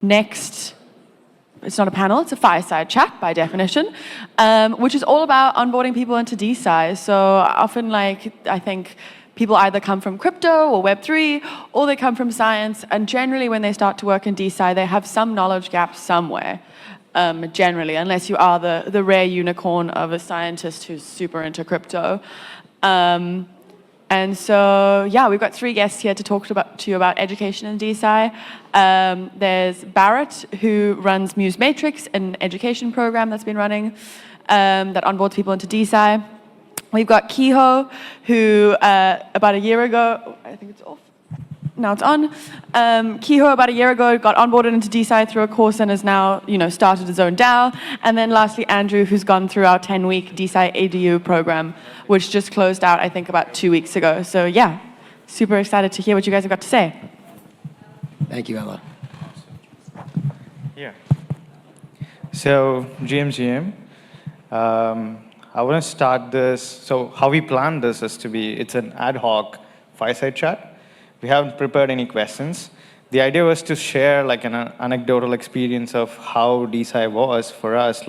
next, it's not a panel, it's a fireside chat by definition, which is all about onboarding people into DeSci. So often, I think people either come from crypto or Web3, or they come from science, and generally when they start to work in DeSci, they have some knowledge gap somewhere, generally, unless you are the rare unicorn of a scientist who's super into crypto. And so, yeah, we've got 3 guests here to talk to you about education in DeSci. There's Bharat, who runs Muse Matrix, an education program that's been running that onboards people into DeSci. We've got Kiho, who about a year ago, I think it's off, now it's on. Kiho about a year ago got onboarded into DeSci through a course and has now, started his own DAO. And then lastly, Andrew, who's gone through our 10-week DeSci ADU program, which just closed out, I think, about 2 weeks ago. So yeah, super excited to hear what you guys have got to say. Thank you, Ella. Yeah. So GM. I want to start this. So how we planned this is it's an ad hoc fireside chat. We haven't prepared any questions. The idea was to share an anecdotal experience of how DeSci was for us,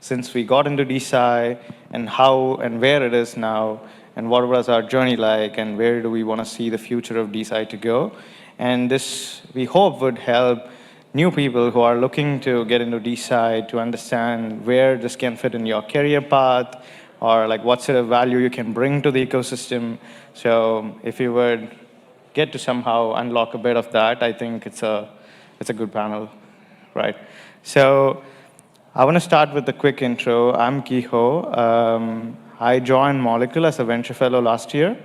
since we got into DeSci and how and where it is now, and what was our journey like, and where do we want to see the future of DeSci to go. And this, we hope, would help new people who are looking to get into DeSci to understand where this can fit in your career path, or what sort of value you can bring to the ecosystem. So if you would get to somehow unlock a bit of that, I think it's a good panel, right? So I want to start with a quick intro. I'm Kiho. I joined Molecule as a venture fellow last year.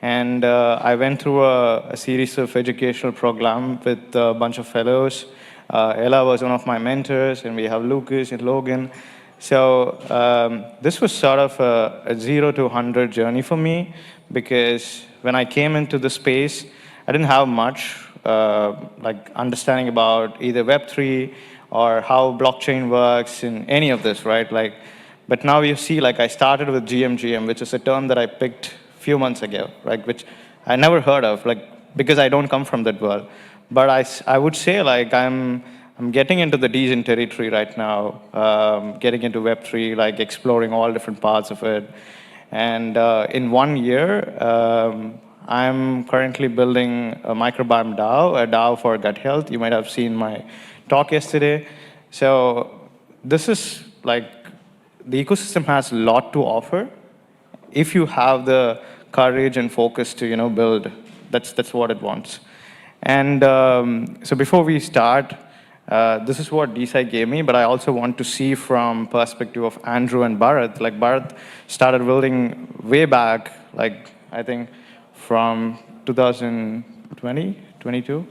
And I went through a series of educational program with a bunch of fellows. Ella was one of my mentors, and we have Lucas and Logan. So this was sort of a 0 to 100 journey for me, because when I came into the space, I didn't have much understanding about either Web3 or how blockchain works in any of this, right? But now you see, I started with GM, which is a term that I picked few months ago, right, which I never heard of, because I don't come from that world. But I would say, I'm getting into the DeGen territory right now, getting into Web3, exploring all different parts of it. And in 1 year, I'm currently building a microbiome DAO, a DAO for gut health. You might have seen my talk yesterday. So this is the ecosystem has a lot to offer if you have the courage and focus to build. That's what it wants. And so before we start, this is what DeSci gave me, but I also want to see from perspective of Andrew and Bharat. Bharat started building way back, I think from 2020, 22?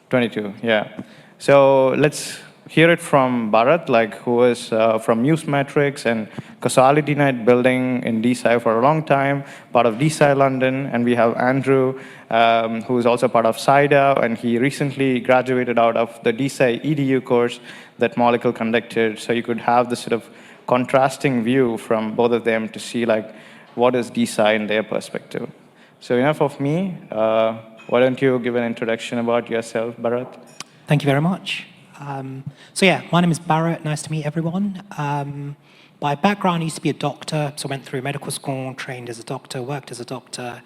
22, yeah. So let's hear it from Bharat, who is from Muse Matrix and Causality Night building in DeSci for a long time, part of DeSci London. And we have Andrew, who is also part of SciDAO, and he recently graduated out of the DeSci EDU course that Molecule conducted. So you could have this sort of contrasting view from both of them to see what is DeSci in their perspective. So enough of me. Why don't you give an introduction about yourself, Bharat? Thank you very much. So yeah, my name is Bharat. Nice to meet everyone. By background, I used to be a doctor, so I went through medical school, trained as a doctor, worked as a doctor,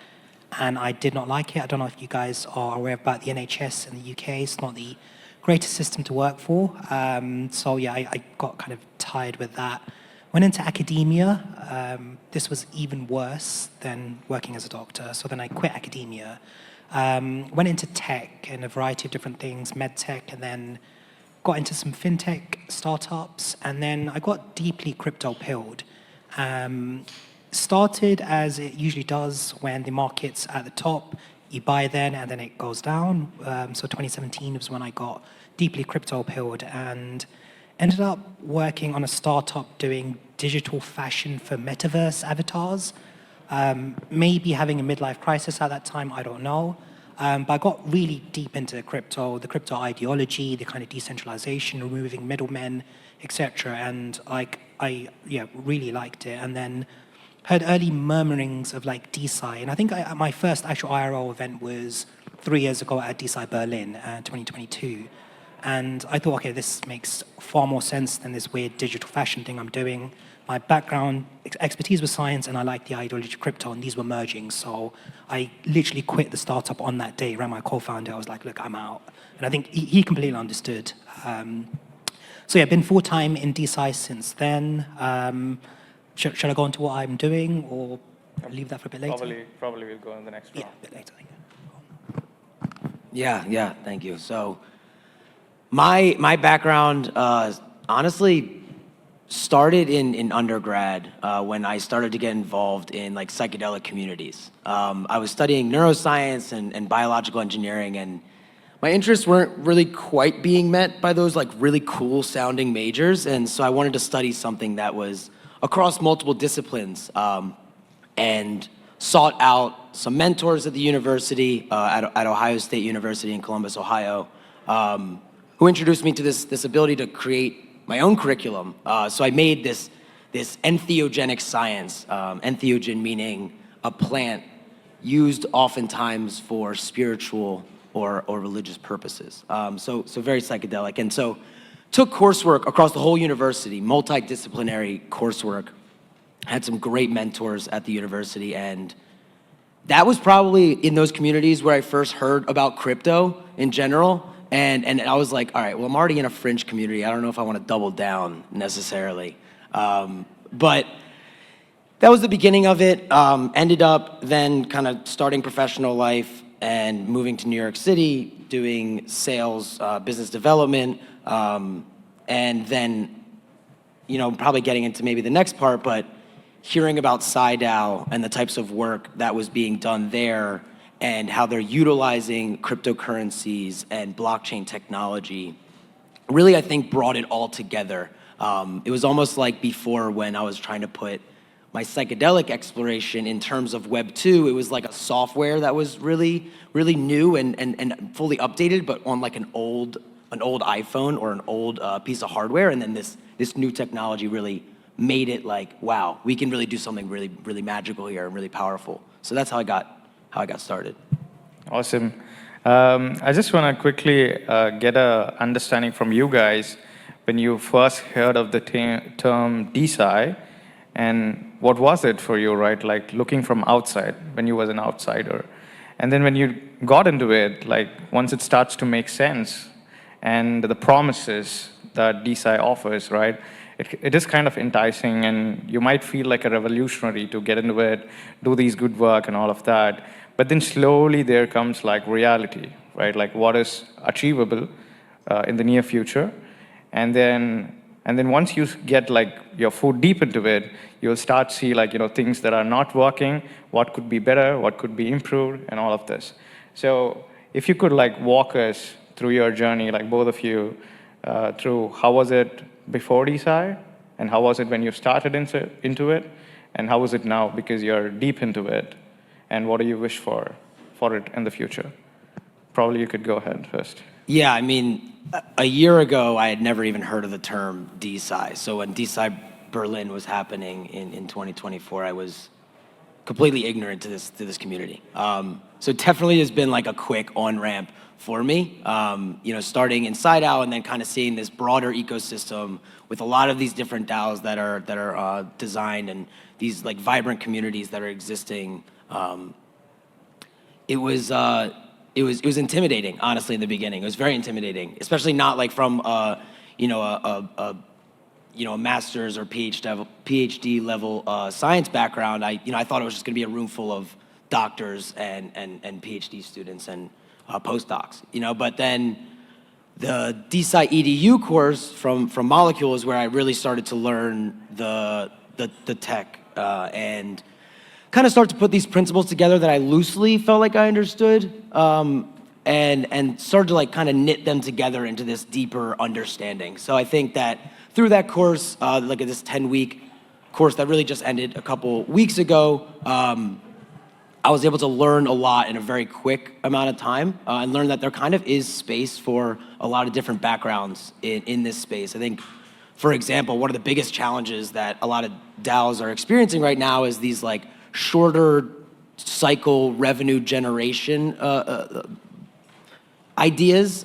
and I did not like it. I don't know if you guys are aware about the NHS in the UK. It's not the greatest system to work for. So yeah, I got kind of tired with that. Went into academia. This was even worse than working as a doctor. So then I quit academia. Went into tech and a variety of different things, med tech, and then got into some fintech startups, and then I got deeply crypto pilled. Started as it usually does when the market's at the top, you buy then and then it goes down. So 2017 was when I got deeply crypto pilled and ended up working on a startup doing digital fashion for metaverse avatars. Maybe having a midlife crisis at that time, I don't know. But I got really deep into crypto, the crypto ideology, the kind of decentralization, removing middlemen, etc. And I really liked it. And then heard early murmurings of DeSci. And I think my first actual IRL event was 3 years ago at DeSci Berlin, 2022. And I thought, okay, this makes far more sense than this weird digital fashion thing I'm doing. My background expertise was science, and I liked the ideology of crypto, and these were merging. So I literally quit the startup on that day, ran my co-founder. I was like, look, I'm out. And I think he completely understood. So yeah, been full-time in DeSci since then. Should I go into what I'm doing, or leave that for a bit later? Probably we'll go in the next round. Yeah, a bit later. Yeah, thank you. So my background, honestly, started in undergrad when I started to get involved in like psychedelic communities. I was studying neuroscience and biological engineering, and my interests weren't really quite being met by those like really cool sounding majors, and so I wanted to study something that was across multiple disciplines, and sought out some mentors at the university, at Ohio State University in Columbus, Ohio, who introduced me to this ability to create my own curriculum. So I made this entheogenic science, entheogen meaning a plant used oftentimes for spiritual or religious purposes. So very psychedelic. And so took coursework across the whole university, multidisciplinary coursework, had some great mentors at the university, and that was probably in those communities where I first heard about crypto in general. And I was like, all right, well, I'm already in a fringe community. I don't know if I want to double down necessarily. But that was the beginning of it. Ended up then kind of starting professional life and moving to New York City, doing sales, business development, and then, probably getting into maybe the next part, but hearing about SciDAO and the types of work that was being done there and how they're utilizing cryptocurrencies and blockchain technology really, I think, brought it all together. It was almost like before when I was trying to put my psychedelic exploration in terms of Web 2, it was like a software that was really, really new and fully updated, but on like an old iPhone or an old piece of hardware. And then this new technology really made it like, wow, we can really do something really, really magical here and really powerful. So that's how I got started. Awesome. I just want to quickly get a understanding from you guys when you first heard of the term DeSci, and what was it for you, right? Like looking from outside when you was an outsider, and then when you got into it, like once it starts to make sense, and the promises that DeSci offers, right? It is kind of enticing, and you might feel like a revolutionary to get into it, do these good work and all of that. But then slowly there comes like reality, right? Like what is achievable in the near future. And then once you get like your foot deep into it, you'll start to see like, things that are not working, what could be better, what could be improved, and all of this. So if you could like walk us through your journey, like both of you, through how was it before DeSci, and how was it when you started into it, and how is it now because you're deep into it, and what do you wish for it in the future? Probably you could go ahead first. Yeah, I mean, a year ago, I had never even heard of the term DeSci. So when DeSci Berlin was happening in 2024, I was completely ignorant to this community. So it definitely has been like a quick on-ramp for me, starting in SciDAO and then kind of seeing this broader ecosystem with a lot of these different DAOs that are designed and these like vibrant communities that are existing. It was intimidating, honestly, in the beginning. It was very intimidating, especially not like from a master's or PhD level science background. I thought it was just going to be a room full of doctors and PhD students and postdocs. But then the DeSci EDU course from Molecule is where I really started to learn the tech and kind of start to put these principles together that I loosely felt like I understood, and started to like kind of knit them together into this deeper understanding. So I think that through that course, like this 10-week course that really just ended a couple weeks ago, I was able to learn a lot in a very quick amount of time, and learn that there kind of is space for a lot of different backgrounds in this space. I think, for example, one of the biggest challenges that a lot of DAOs are experiencing right now is these like shorter cycle revenue generation ideas.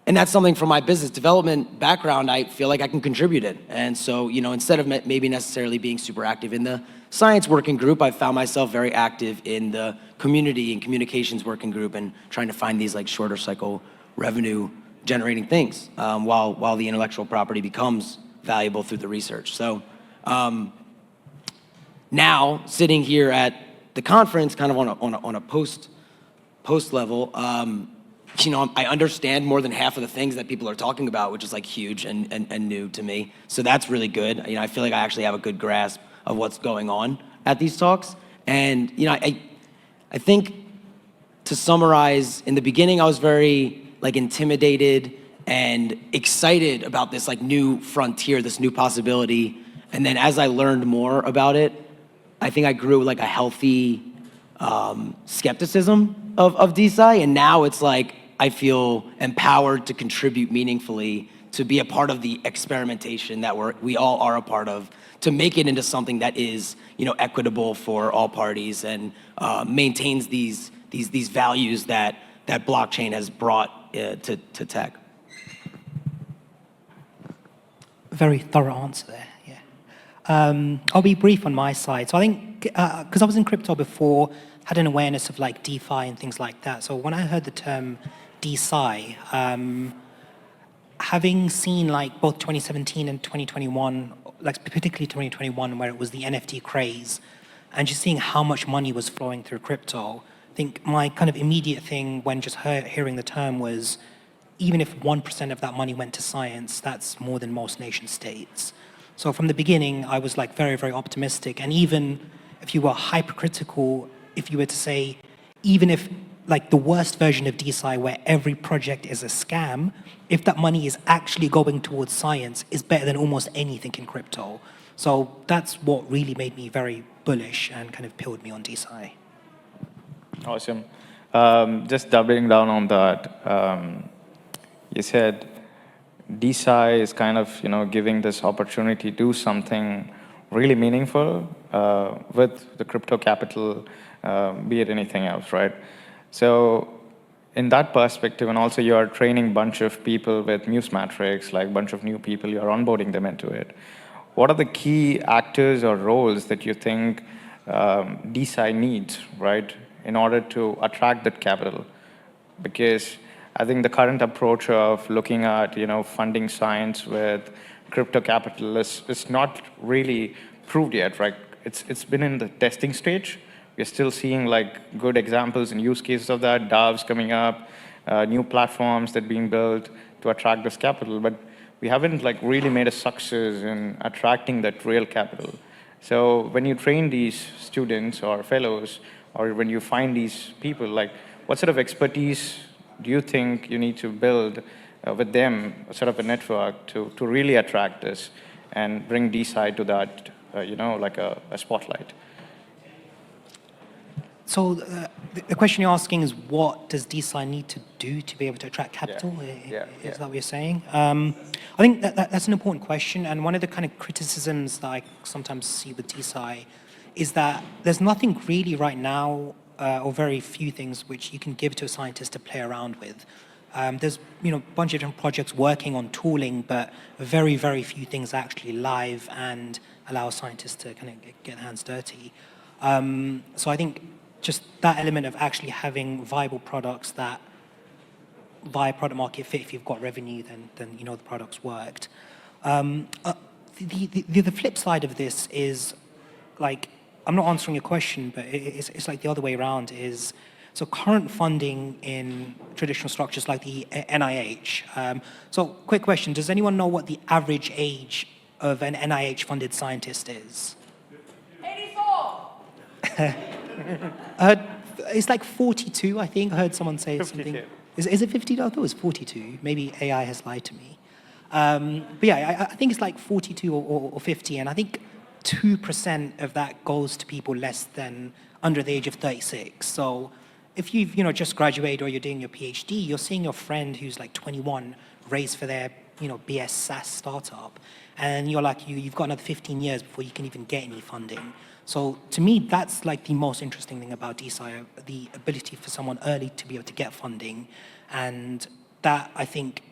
And that's something from my business development background, I feel like I can contribute it. And so, instead of maybe necessarily being super active in the science working group, I found myself very active in the community and communications working group and trying to find these like shorter cycle revenue generating things while the intellectual property becomes valuable through the research. So now sitting here at the conference, kind of on a post level, I understand more than half of the things that people are talking about, which is like huge and new to me. So that's really good. I feel like I actually have a good grasp of what's going on at these talks. And I think to summarize, in the beginning, I was very like intimidated and excited about this like new frontier, this new possibility. And then as I learned more about it, I think I grew like a healthy skepticism of DeSci. And now it's like, I feel empowered to contribute meaningfully, to be a part of the experimentation that we all are a part of, to make it into something that is, equitable for all parties and maintains these values that blockchain has brought to tech. Very thorough answer there, yeah. I'll be brief on my side. So I think, because I was in crypto before, had an awareness of like DeFi and things like that. So when I heard the term DeSci, having seen like both 2017 and 2021, like particularly 2021, where it was the NFT craze, and just seeing how much money was flowing through crypto, I think my kind of immediate thing when just hearing the term was, even if 1% of that money went to science, that's more than most nation states. So from the beginning, I was like very, very optimistic. And even if you were hypercritical, if you were to say, even if like the worst version of DeSci where every project is a scam, if that money is actually going towards science, is better than almost anything in crypto. So that's what really made me very bullish and kind of peeled me on DeSci. Awesome. Just doubling down on that, you said DeSci is kind of, giving this opportunity to do something really meaningful with the crypto capital, be it anything else, right? So in that perspective, and also you are training a bunch of people with Muse Matrix, like a bunch of new people, you are onboarding them into it. What are the key actors or roles that you think DeSci needs, right, in order to attract that capital? Because I think the current approach of looking at, funding science with crypto capital is not really proved yet, right? It's been in the testing stage. We're still seeing like good examples and use cases of that, DAOs coming up, new platforms that are being built to attract this capital, but we haven't like really made a success in attracting that real capital. So when you train these students or fellows, or when you find these people, like what sort of expertise do you think you need to build with them, sort of a network to really attract this and bring DeSci to that, like a spotlight? So the question you're asking is, what does DeSci need to do to be able to attract capital? Is that what you're saying? I think that's an important question. And one of the kind of criticisms that I sometimes see with DeSci is that there's nothing really right now, or very few things, which you can give to a scientist to play around with. There's a bunch of different projects working on tooling, but very, very few things actually live and allow scientists to kind of get their hands dirty. So I think just that element of actually having viable products that via product market fit, if you've got revenue, then the product's worked. The flip side of this is, like, I'm not answering your question, but it's like the other way around is, so current funding in traditional structures like the NIH. So quick question, does anyone know what the average age of an NIH-funded scientist is? 84! It's like 42, I think. I heard someone say 52. Something. Is it 52? I thought it was 42. Maybe AI has lied to me. But yeah, I think it's like 42 or 50, and I think 2% of that goes to people less than under the age of 36. So if you've just graduated or you're doing your PhD, you're seeing your friend who's like 21 raise for their BS SaaS startup, and you're like you've got another 15 years before you can even get any funding. So to me, that's like the most interesting thing about DeSci, the ability for someone early to be able to get funding, and that I think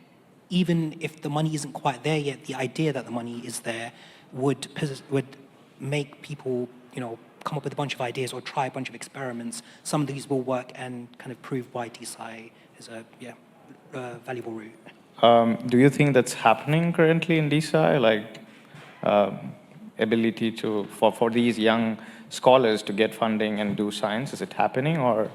even if the money isn't quite there yet, the idea that the money is there would make people, come up with a bunch of ideas or try a bunch of experiments. Some of these will work and kind of prove why DeSci is a valuable route. Do you think that's happening currently in DeSci? Like ability for these young scholars to get funding and do science, is it happening or?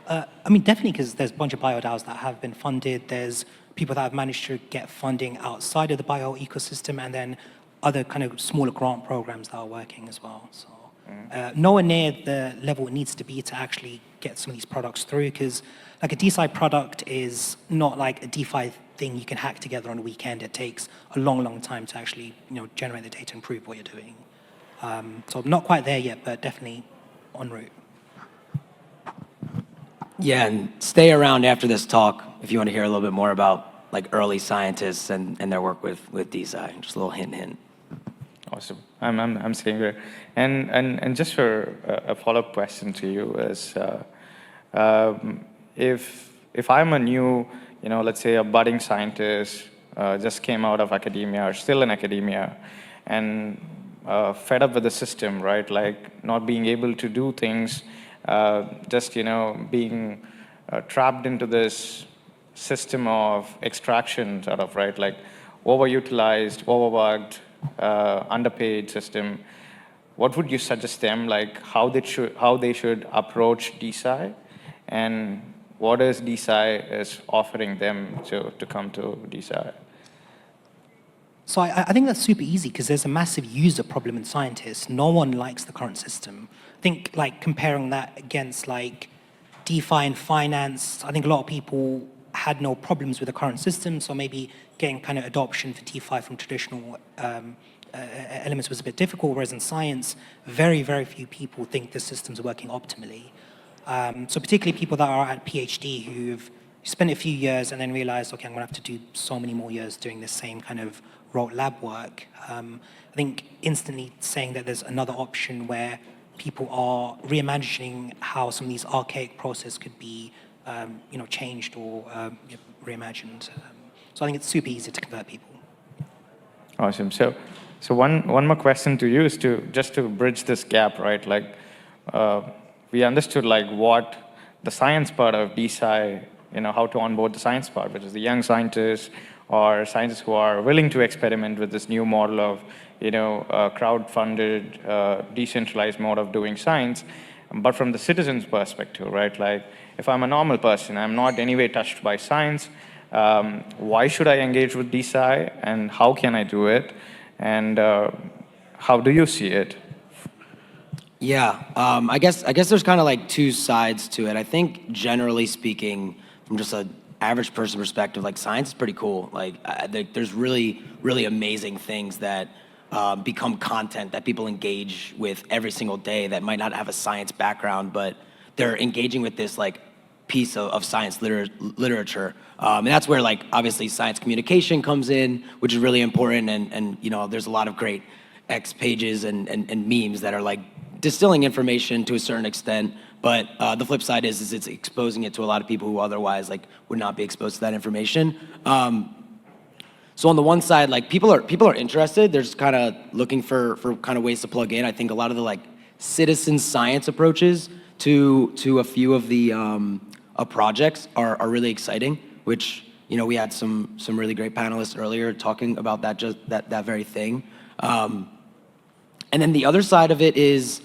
Definitely, because there's a bunch of BioDAOs that have been funded. There's people that have managed to get funding outside of the bio ecosystem, and then other kind of smaller grant programs that are working as well. So nowhere near the level it needs to be to actually get some of these products through, because like a DeSci product is not like a DeFi thing you can hack together on a weekend. It takes a long, long time to actually generate the data and prove what you're doing. So not quite there yet, but definitely en route. Yeah, and stay around after this talk if you want to hear a little bit more about like early scientists and their work with DeSci. Just a little hint. Awesome. I'm staying here. And just for a follow-up question to you is, if I'm a new, let's say a budding scientist, just came out of academia or still in academia, and fed up with the system, right? Like not being able to do things, just being trapped into this system of extraction, sort of, right? Like overutilized, overworked, underpaid system. What would you suggest them, like how they should approach DeSci, and what is DeSci is offering them to come to DeSci? So I think that's super easy because there's a massive user problem in scientists. No one likes the current system. I think like comparing that against like DeFi and finance, I think a lot of people had no problems with the current system, so maybe getting kind of adoption for DeFi from traditional elements was a bit difficult, whereas in science, very, very few people think the system's working optimally. So particularly people that are at PhD who've spent a few years and then realized, okay, I'm gonna have to do so many more years doing the same kind of rote lab work. I think instantly saying that there's another option where people are reimagining how some of these archaic processes could be changed or reimagined. So I think it's super easy to convert people. Awesome. So one more question to you is to bridge this gap, right? Like we understood like what the science part of DeSci, how to onboard the science part, which is the young scientists or scientists who are willing to experiment with this new model of crowd-funded, decentralized mode of doing science. But from the citizen's perspective, right? Like if I'm a normal person, I'm not anyway touched by science. Why should I engage with DeSci, and how can I do it? And how do you see it? Yeah, I guess there's kind of like two sides to it. I think generally speaking, from just an average person perspective, like science is pretty cool. Like there's really, really amazing things that become content that people engage with every single day that might not have a science background, but they're engaging with this like piece of science literature. And that's where like obviously science communication comes in, which is really important. And there's a lot of great X pages and memes that are like distilling information to a certain extent. But the flip side is it's exposing it to a lot of people who otherwise like would not be exposed to that information. So on the one side, like people are interested. They're just kind of looking for kind of ways to plug in. I think a lot of the like citizen science approaches to a few of the projects are really exciting. Which we had some really great panelists earlier talking about that very thing. And then the other side of it is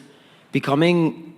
becoming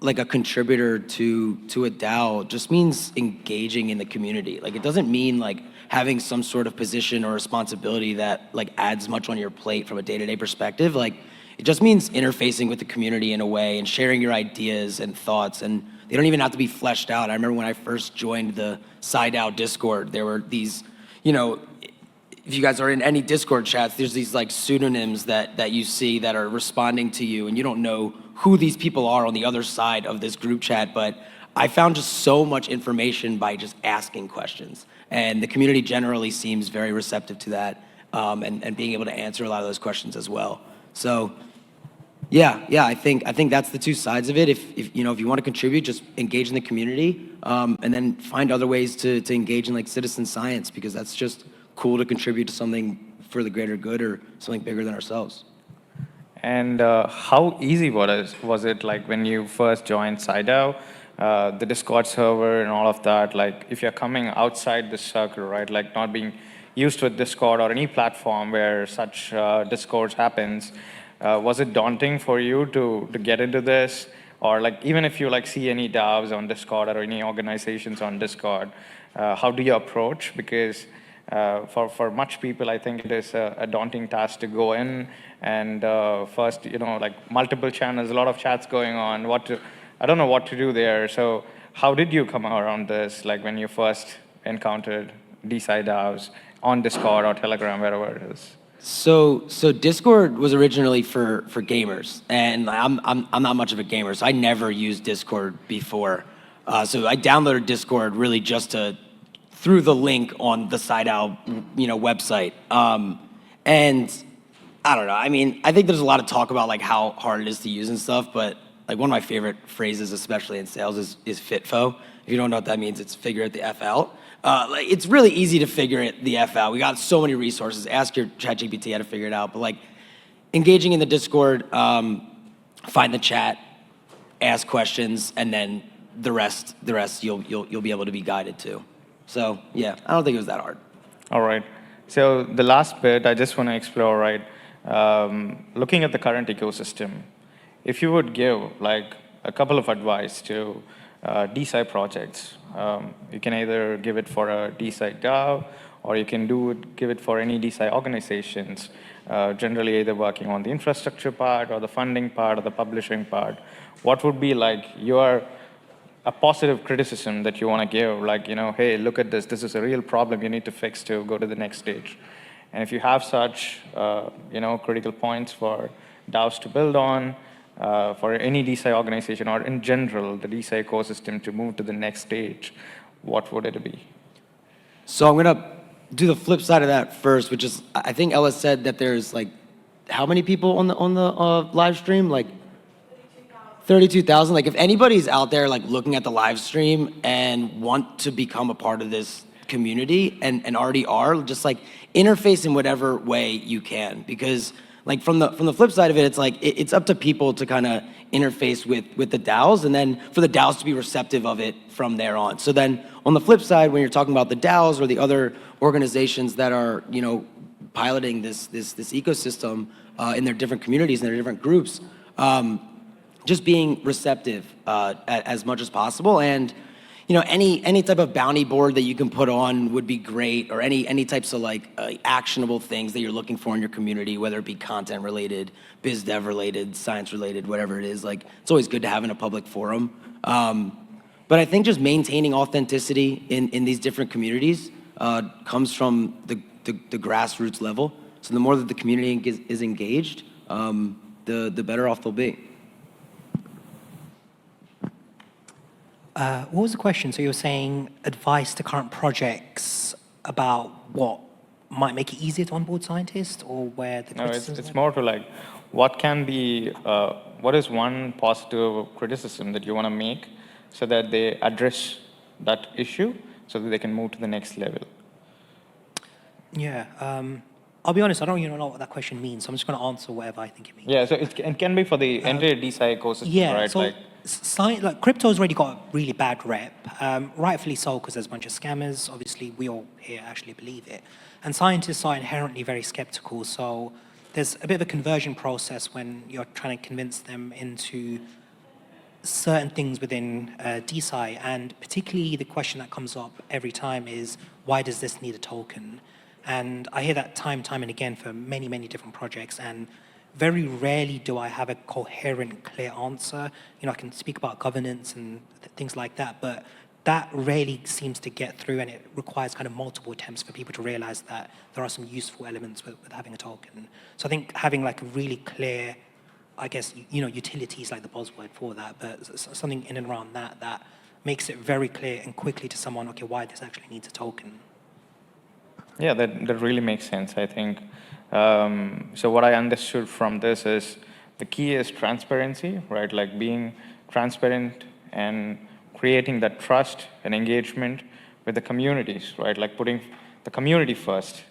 like a contributor to a DAO just means engaging in the community. Like it doesn't mean like having some sort of position or responsibility that like adds much on your plate from a day-to-day perspective. Like it just means interfacing with the community in a way and sharing your ideas and thoughts, and they don't even have to be fleshed out. I remember when I first joined the SciDAO Discord, there were these, if you guys are in any Discord chats, there's these like pseudonyms that you see that are responding to you, and you don't know who these people are on the other side of this group chat, but I found just so much information by just asking questions. And the community generally seems very receptive to that, and being able to answer a lot of those questions as well. So Yeah. I think that's the two sides of it. If you want to contribute, just engage in the community, and then find other ways to engage in like citizen science, because that's just cool to contribute to something for the greater good or something bigger than ourselves. And how easy was it like when you first joined SciDAO, the Discord server and all of that? Like if you're coming outside the circle, right? Like not being used with Discord or any platform where such discourse happens, was it daunting for you to get into this? Or like even if you like see any DAOs on Discord or any organizations on Discord, how do you approach? Because for much people, I think it is a daunting task to go in and first, like multiple channels, a lot of chats going on. I don't know what to do there. So how did you come around this? Like when you first encountered DeSci DAOs on Discord or Telegram, wherever it is. So Discord was originally for gamers, and I'm not much of a gamer, so I never used Discord before. So I downloaded Discord really just through the link on the SciDAO, website. And I don't know. I mean, I think there's a lot of talk about like how hard it is to use and stuff, but like one of my favorite phrases, especially in sales, is FITFO. If you don't know what that means, it's figure it the F out. Like it's really easy to figure it the F out. We got so many resources. Ask your ChatGPT how to figure it out. But like engaging in the Discord, find the chat, ask questions, and then the rest you'll be able to be guided to. So yeah, I don't think it was that hard. All right. So the last bit I just want to explore, right? Looking at the current ecosystem, if you would give like a couple of advice to DeSci projects, you can either give it for a DeSci DAO, or you can give it for any DeSci organizations, generally either working on the infrastructure part or the funding part or the publishing part. What would be like a positive criticism that you want to give, like, hey, look at this. This is a real problem you need to fix to go to the next stage. And if you have such, critical points for DAOs to build on, for any DeSci organization or in general, the DeSci ecosystem to move to the next stage, what would it be? So I'm gonna do the flip side of that first, which is I think Ella said that there's like how many people on the live stream? Like 32,000. Like if anybody's out there like looking at the live stream and want to become a part of this community and already are, just like interface in whatever way you can, because like from the flip side of it, it's like it's up to people to kind of interface with the DAOs, and then for the DAOs to be receptive of it from there on. So then on the flip side, when you're talking about the DAOs or the other organizations that are piloting this ecosystem in their different communities and their different groups, just being receptive as much as possible, and any type of bounty board that you can put on would be great, or any types of like actionable things that you're looking for in your community, whether it be content related, biz dev related, science related, whatever it is. Like it's always good to have in a public forum. But I think just maintaining authenticity in these different communities comes from the grassroots level. So the more that the community is engaged, the better off they'll be. What was the question? So you were saying advice to current projects about what might make it easier to onboard scientists, or where the criticism? It's more to like, what is one positive criticism that you want to make so that they address that issue so that they can move to the next level? Yeah, I'll be honest, I don't even know what that question means, so I'm just going to answer whatever I think it means. Yeah, so it can be for the entire DeSci ecosystem, Yeah, right? so like crypto's already got a really bad rep, rightfully so, because there's a bunch of scammers. Obviously, we all here actually believe it. And scientists are inherently very skeptical, so there's a bit of a conversion process when you're trying to convince them into certain things within DeSci, and particularly the question that comes up every time is, why does this need a token? And I hear that time and again for many, many different projects, and very rarely do I have a coherent, clear answer. I can speak about governance and things like that, but that rarely seems to get through, and it requires kind of multiple attempts for people to realize that there are some useful elements with having a token. So I think having like a really clear, I guess, utility is like the buzzword for that, but something in and around that makes it very clear and quickly to someone, okay, why this actually needs a token. Yeah, that really makes sense, I think. So what I understood from this is the key is transparency, right? Like being transparent and creating that trust and engagement with the communities, right? Like putting the community first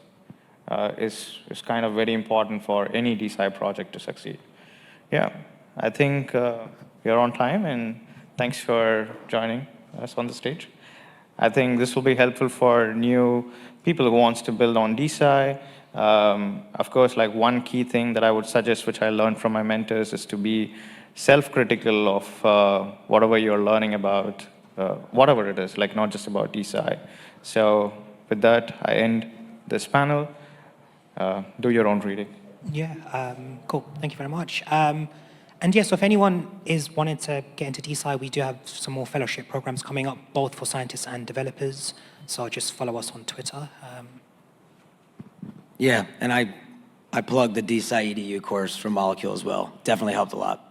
is kind of very important for any DeSci project to succeed. Yeah, I think we're on time, and thanks for joining us on the stage. I think this will be helpful for new people who wants to build on DeSci. Of course, like one key thing that I would suggest, which I learned from my mentors, is to be self-critical of whatever you're learning about, whatever it is, like not just about DeSci. So with that, I end this panel. Do your own reading. Yeah, cool. Thank you very much. And yes, so if anyone is wanting to get into DeSci, we do have some more fellowship programs coming up, both for scientists and developers. So just follow us on Twitter. Yeah, and I plugged the DeSci EDU course from Molecule as well. Definitely helped a lot.